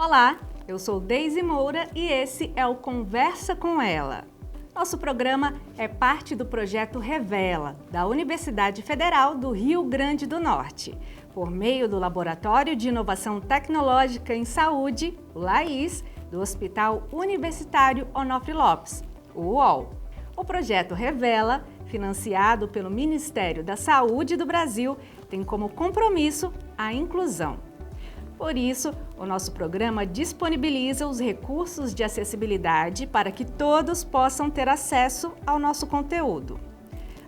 Olá, eu sou Deise Moura e esse é o Conversa com Ela. Nosso programa é parte do projeto Revela, da Universidade Federal do Rio Grande do Norte, por meio do Laboratório de Inovação Tecnológica em Saúde, o LAIS, do Hospital Universitário Onofre Lopes, o UOL. O projeto Revela, financiado pelo Ministério da Saúde do Brasil, tem como compromisso a inclusão. Por isso, o nosso programa disponibiliza os recursos de acessibilidade para que todos possam ter acesso ao nosso conteúdo.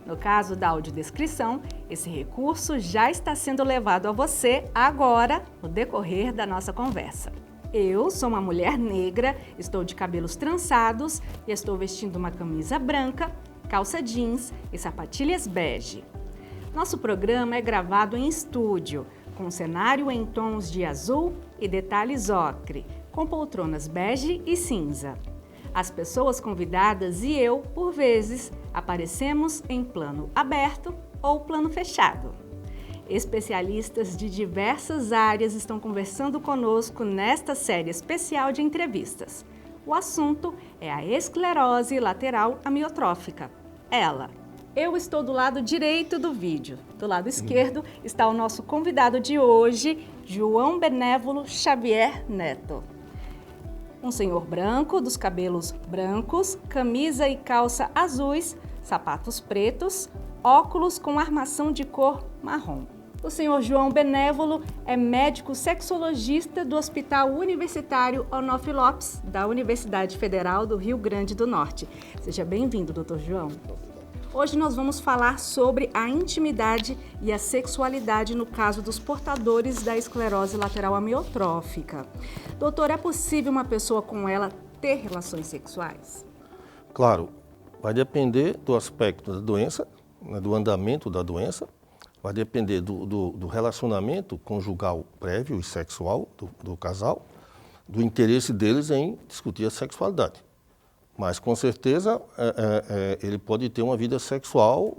No caso da audiodescrição, esse recurso já está sendo levado a você agora, no decorrer da nossa conversa. Eu sou uma mulher negra, estou de cabelos trançados e estou vestindo uma camisa branca, calça jeans e sapatilhas bege. Nosso programa é gravado em estúdio, com cenário em tons de azul e detalhes ocre, com poltronas bege e cinza. As pessoas convidadas e eu, por vezes, aparecemos em plano aberto ou plano fechado. Especialistas de diversas áreas estão conversando conosco nesta série especial de entrevistas. O assunto é a esclerose lateral amiotrófica. Eu estou do lado direito do vídeo. Do lado esquerdo está o nosso convidado de hoje, João Benévolo Xavier Neto. Um senhor branco, dos cabelos brancos, camisa e calça azuis, sapatos pretos, óculos com armação de cor marrom. O senhor João Benévolo é médico sexologista do Hospital Universitário Onofre Lopes, da Universidade Federal do Rio Grande do Norte. Seja bem-vindo, doutor João. Hoje nós vamos falar sobre a intimidade e a sexualidade no caso dos portadores da esclerose lateral amiotrófica. Doutor, é possível uma pessoa com ela ter relações sexuais? Claro, vai depender do aspecto da doença, do andamento da doença, vai depender do relacionamento conjugal prévio e sexual do casal, do interesse deles em discutir a sexualidade. Mas, com certeza, ele pode ter uma vida sexual,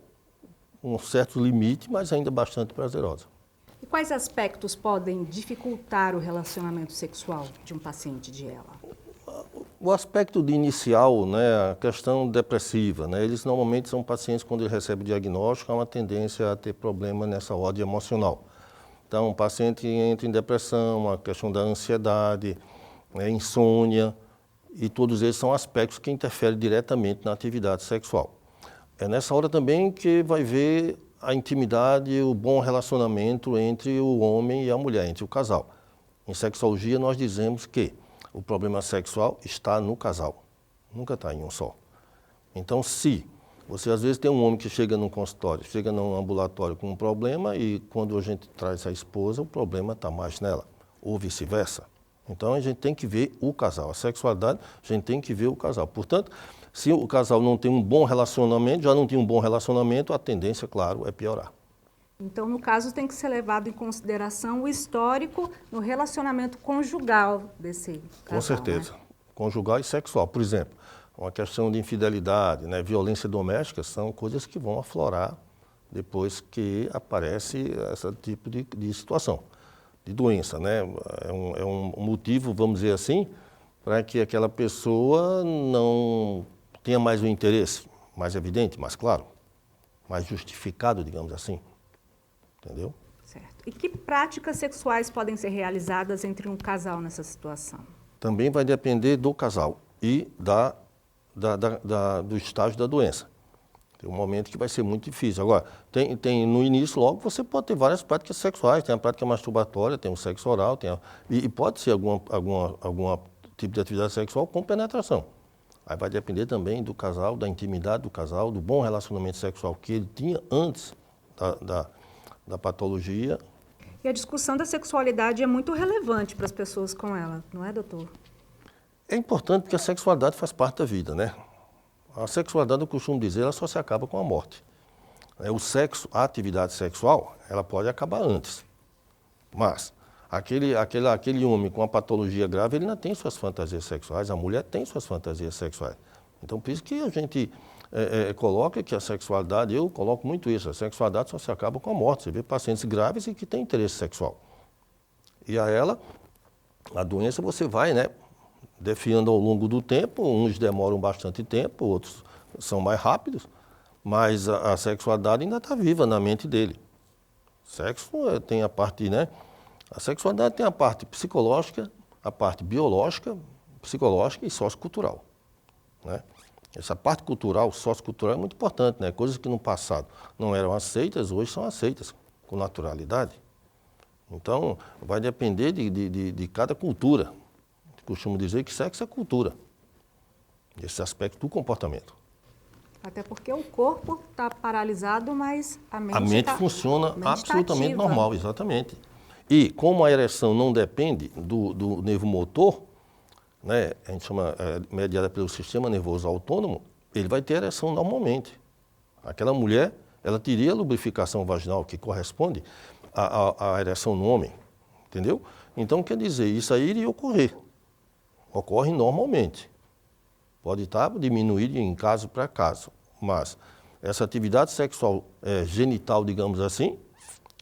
um certo limite, mas ainda bastante prazerosa. E quais aspectos podem dificultar o relacionamento sexual de um paciente de ela? O aspecto inicial, a questão depressiva, eles normalmente são pacientes, quando eles recebem diagnóstico, há uma tendência a ter problema nessa ordem emocional. Então, o paciente entra em depressão, a questão da ansiedade, insônia, e todos eles são aspectos que interferem diretamente na atividade sexual. É nessa hora também que vai ver a intimidade, o bom relacionamento entre o homem e a mulher, entre o casal. Em sexologia nós dizemos que o problema sexual está no casal, nunca está em um só. Então, se você às vezes tem um homem que chega num consultório, chega num ambulatório com um problema e quando a gente traz a esposa, o problema está mais nela, ou vice-versa. Então, a gente tem que ver o casal. A sexualidade, a gente tem que ver o casal. Portanto, se o casal não tem um bom relacionamento, já não tem um bom relacionamento, a tendência, claro, é piorar. Então, no caso, tem que ser levado em consideração o histórico no relacionamento conjugal desse casal. Com certeza. Conjugal e sexual. Por exemplo, uma questão de infidelidade, violência doméstica, são coisas que vão aflorar depois que aparece esse tipo de situação. De doença, É um motivo, vamos dizer assim, para que aquela pessoa não tenha mais um interesse mais evidente, mais claro, mais justificado, digamos assim. Entendeu? Certo. E que práticas sexuais podem ser realizadas entre um casal nessa situação? Também vai depender do casal e do estágio da doença. Tem um momento que vai ser muito difícil. Agora, no início, logo, você pode ter várias práticas sexuais. Tem a prática masturbatória, tem o sexo oral, e pode ser algum tipo de atividade sexual com penetração. Aí vai depender também do casal, da intimidade do casal, do bom relacionamento sexual que ele tinha antes da patologia. E a discussão da sexualidade é muito relevante para as pessoas com ela, não é, doutor? É importante porque a sexualidade faz parte da vida, A sexualidade, eu costumo dizer, ela só se acaba com a morte. O sexo, a atividade sexual, ela pode acabar antes. Mas aquele homem com a patologia grave, ele ainda tem suas fantasias sexuais, a mulher tem suas fantasias sexuais. Então, por isso que a gente coloca que a sexualidade, eu coloco muito isso, a sexualidade só se acaba com a morte. Você vê pacientes graves e que têm interesse sexual. E a ela A doença você vai, né, definhando ao longo do tempo, uns demoram bastante tempo, outros são mais rápidos, mas a sexualidade ainda está viva na mente dele. Sexo tem a parte, né? A sexualidade tem a parte psicológica, a parte biológica, psicológica e sociocultural, né? Essa parte cultural, sociocultural é muito importante, né? Coisas que no passado não eram aceitas, hoje são aceitas com naturalidade. Então, vai depender de cada cultura. Eu costumo dizer que sexo é cultura, esse aspecto do comportamento. Até porque o corpo está paralisado, mas a mente A mente funciona absolutamente normal, exatamente. E como a ereção não depende do nervo motor, né, a gente chama mediada pelo sistema nervoso autônomo, ele vai ter ereção normalmente. Aquela mulher, ela teria a lubrificação vaginal que corresponde à ereção no homem, entendeu? Então, quer dizer, isso aí iria ocorrer. Ocorre normalmente. Pode estar diminuído em caso para caso, mas essa atividade sexual genital, digamos assim,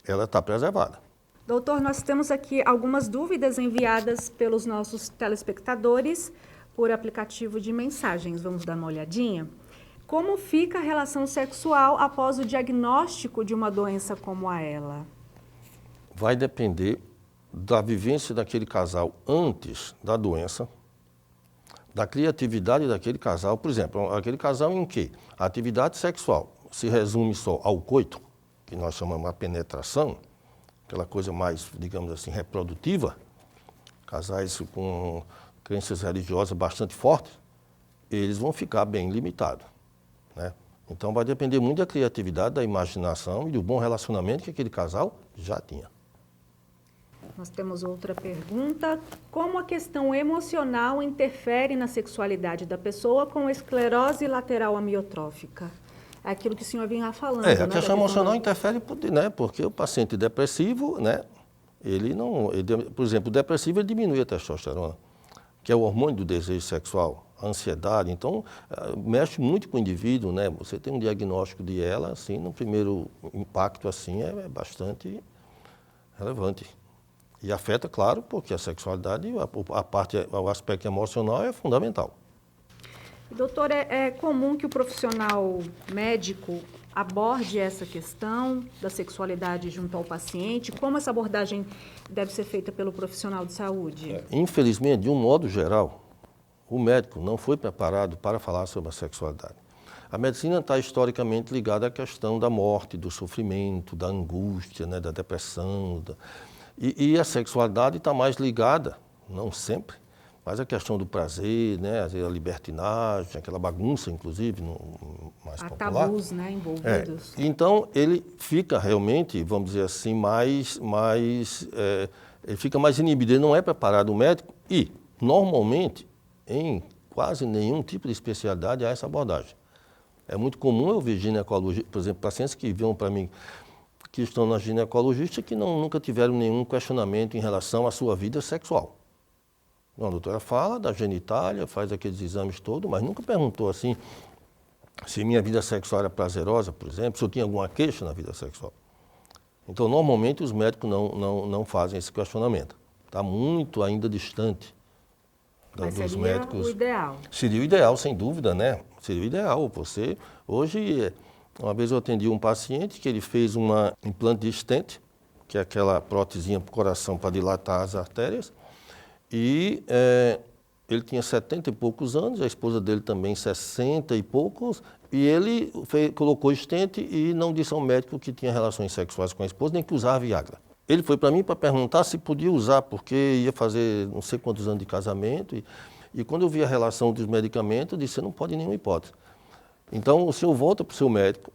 ela está preservada. Doutor, nós temos aqui algumas dúvidas enviadas pelos nossos telespectadores por aplicativo de mensagens. Vamos dar uma olhadinha? Como fica a relação sexual após o diagnóstico de uma doença como a ela? Vai depender da vivência daquele casal antes da doença, da criatividade daquele casal. Por exemplo, aquele casal em que a atividade sexual se resume só ao coito, que nós chamamos de penetração, aquela coisa mais, digamos assim, reprodutiva, casais com crenças religiosas bastante fortes, eles vão ficar bem limitados, né? Então vai depender muito da criatividade, da imaginação e do bom relacionamento que aquele casal já tinha. Nós temos outra pergunta. Como a questão emocional interfere na sexualidade da pessoa com esclerose lateral amiotrófica? É aquilo que o senhor vinha falando. A questão emocional interfere, né, porque o paciente depressivo, né, por exemplo, o depressivo ele diminui a testosterona, que é o hormônio do desejo sexual, a ansiedade. Então, mexe muito com o indivíduo, né? Você tem um diagnóstico de ela, assim, no primeiro impacto, assim, é bastante relevante. E afeta, claro, porque a sexualidade, o aspecto emocional é fundamental. Doutor, é comum que o profissional médico aborde essa questão da sexualidade junto ao paciente? Como essa abordagem deve ser feita pelo profissional de saúde? Infelizmente, de um modo geral, o médico não foi preparado para falar sobre a sexualidade. A medicina está historicamente ligada à questão da morte, do sofrimento, da angústia, né, da depressão. E a sexualidade está mais ligada, não sempre, mas a questão do prazer, né, a libertinagem, aquela bagunça, inclusive, mais popular. Há tabus, né, envolvidos. Então, ele fica realmente, vamos dizer assim, ele fica mais inibido, ele não é preparado o médico e, normalmente, em quase nenhum tipo de especialidade há essa abordagem. É muito comum eu ver ginecologia, por exemplo, pacientes que vêm para mim, que estão na ginecologista que nunca tiveram nenhum questionamento em relação à sua vida sexual. Não, a doutora fala da genitália, faz aqueles exames todos, mas nunca perguntou assim se minha vida sexual era prazerosa, por exemplo, se eu tinha alguma queixa na vida sexual. Então, normalmente, os médicos não fazem esse questionamento. Está muito ainda distante dos médicos. Seria o ideal? Seria o ideal, sem dúvida, né? Seria o ideal. Hoje, uma vez eu atendi um paciente que ele fez um implante de stent, que é aquela prótesezinha para o coração para dilatar as artérias, e ele tinha 70 e poucos anos, a esposa dele também 60 e poucos, e ele colocou stent e não disse ao médico que tinha relações sexuais com a esposa, nem que usava Viagra. Ele foi para mim para perguntar se podia usar, porque ia fazer não sei quantos anos de casamento, e quando eu vi a relação dos medicamentos, eu disse, você não pode em nenhuma hipótese. Então, o senhor volta para o seu médico,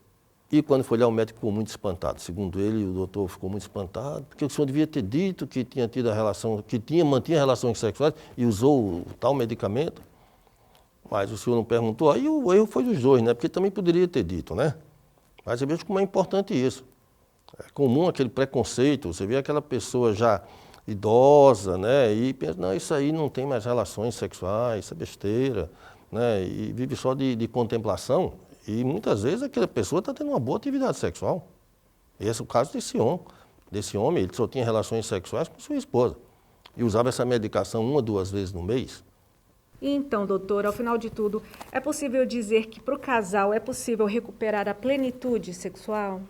e quando foi lá, o médico ficou muito espantado. Segundo ele, o doutor ficou muito espantado, porque o senhor devia ter dito que tinha tido a relação, mantinha relações sexuais e usou o tal medicamento. Mas o senhor não perguntou, aí o erro foi dos dois, né? Porque também poderia ter dito, né? Mas eu vejo como é importante isso. É comum aquele preconceito, você vê aquela pessoa já idosa, né? E pensa, não, isso aí não tem mais relações sexuais, isso é besteira, né? E vive só de contemplação. E muitas vezes aquela pessoa está tendo uma boa atividade sexual. Esse é o caso desse homem. Ele só tinha relações sexuais com sua esposa. e usava essa medicação 1 ou 2 vezes no mês. Então, doutor, ao final de tudo, é possível dizer que para o casal é possível recuperar a plenitude sexual?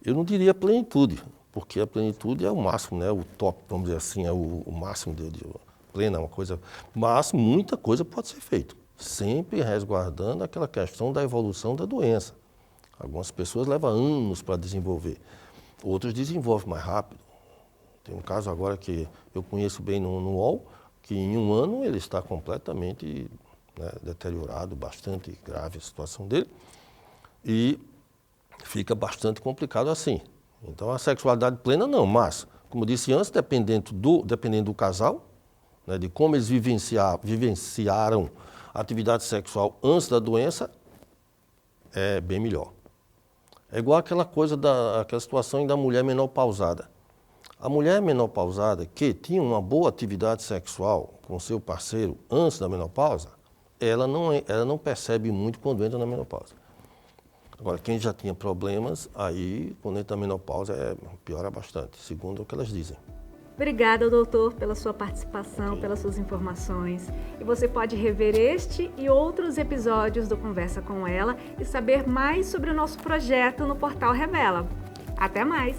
Eu não diria plenitude, porque a plenitude é o máximo, né? O top, vamos dizer assim, é o máximo de plena, uma coisa. Mas muita coisa pode ser feita, sempre resguardando aquela questão da evolução da doença. Algumas pessoas levam anos para desenvolver, outros desenvolvem mais rápido. Tem um caso agora que eu conheço bem no UOL, que em 1 ano ele está completamente, né, deteriorado, bastante grave a situação dele, e fica bastante complicado assim. Então a sexualidade plena não, mas, como eu disse antes, dependendo do casal, né, de como eles vivenciaram a atividade sexual antes da doença, é bem melhor. É igual aquela coisa aquela situação da mulher menopausada. A mulher menopausada que tinha uma boa atividade sexual com seu parceiro antes da menopausa, ela não percebe muito quando entra na menopausa. Agora, quem já tinha problemas, aí quando entra na menopausa piora bastante, segundo o que elas dizem. Obrigada, doutor, pela sua participação, pelas suas informações. E você pode rever este e outros episódios do Conversa com Ela e saber mais sobre o nosso projeto no portal Revela. Até mais!